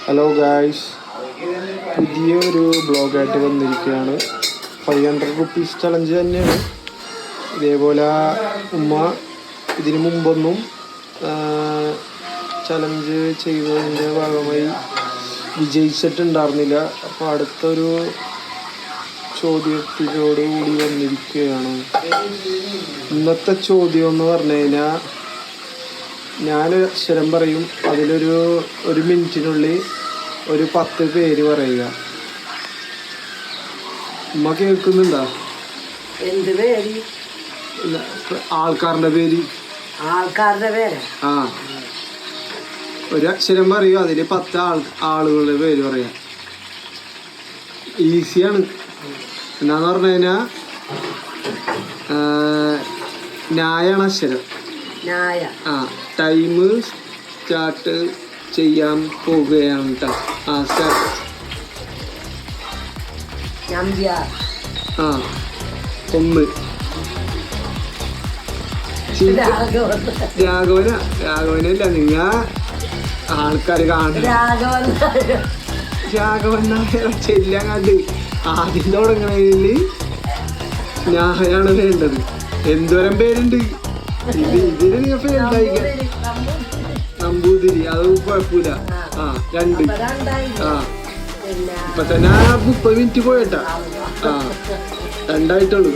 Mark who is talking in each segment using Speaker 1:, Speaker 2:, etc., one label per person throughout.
Speaker 1: Hello guys, പുതിയൊരു ബ്ലോഗായിട്ട് വന്നിരിക്കുകയാണ്. 500 rupees challenge തന്നെയാണ്. ഇതേപോലെ ഉമ്മ ഇതിനു മുമ്പൊന്നും ചലഞ്ച് ചെയ്തതിൻ്റെ ഭാഗമായി വിജയിച്ചിട്ടുണ്ടായിരുന്നില്ല. അപ്പോൾ അടുത്തൊരു ചോദ്യത്തിനോട് കൂടി വന്നിരിക്കുകയാണ്. ഇന്നത്തെ ചോദ്യം എന്ന് പറഞ്ഞു കഴിഞ്ഞാൽ, ഞാനൊരു അക്ഷരം പറയും, ഒരു മിനിറ്റിനുള്ളിൽ ഒരു 10 പേര് പറയുക. ഉമ്മ കേൾക്കുന്നുണ്ടോ?
Speaker 2: എന്ത് പേര്?
Speaker 1: ആൾക്കാരുടെ പേര്.
Speaker 2: ആൾക്കാരുടെ പേര്?
Speaker 1: ആ, ഒരു അക്ഷരം പറയും, അതിൽ 10 ആളുകളുടെ പേര് പറയാം. ഈസിയാണ്. എന്നാന്ന് പറഞ്ഞു കഴിഞ്ഞാൽ ന്യായാണ് അക്ഷരം. ആ, ടൈം സ്റ്റാർട്ട് ചെയ്യാൻ പോകുകയാണ് കേട്ടോ. ആ, സ്റ്റാർട്ട്. ആ, 1. രാഘവനല്ല, നിങ്ങ ആൾക്കാര് കാണും. രാഘവൻ നായർ ചെല്ലാങ്ങാണ്ട് ആദ്യം തുടങ്ങണതിൽ ഞാനാണ് വേണ്ടത്. എന്തോരം പേരുണ്ട് ഇതിന്. നീ ഫെയിൽഡായി. നമ്പൂതിരി, അത് കുഴപ്പമില്ല. ആ, 2. ആ, ഇപ്പൊ തന്നെ 30 മിനിറ്റ് പോയിട്ടാ. ആ, 2 ആയിട്ടുള്ളൂ.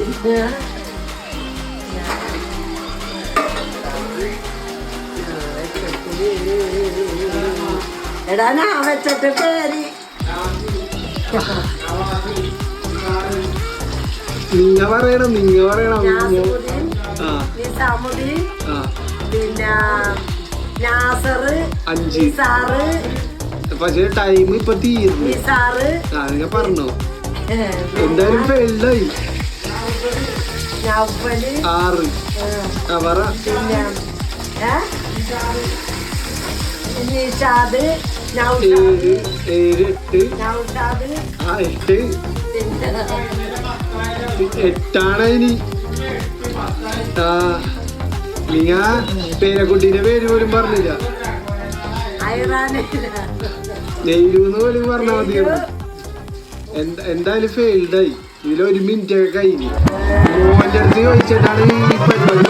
Speaker 2: എടാ, ഞാൻ വെച്ചിട്ട് പേര്
Speaker 1: നിങ്ങ പറയണം.
Speaker 2: പിന്നെ നാസറ്,
Speaker 1: 5. പക്ഷേ ടൈം ഇപ്പൊ തീർന്നു. നിങ്ങ പറഞ്ഞോ? എന്തായാലും ഫെയിൽഡായി. 6. ആ, പറ.
Speaker 2: നിഷാദ്,
Speaker 1: 7, 8. ആ, 8. 8ആണ് ഇനി. ആ, നിങ്ങ പേരക്കുട്ടീന്റെ പേര് പോലും പറഞ്ഞില്ല. നെയ്ലൂന്ന് പോലും പറഞ്ഞാൽ മതിയാണ്. എന്തായാലും ഫെയിൽഡായി. ഇതിൽ 1 മിനിറ്റ് ഒക്കെ കഴിഞ്ഞു. മോന്റെ അടുത്ത് ചോദിച്ചിട്ടാണ് ഈ പരിപാടി.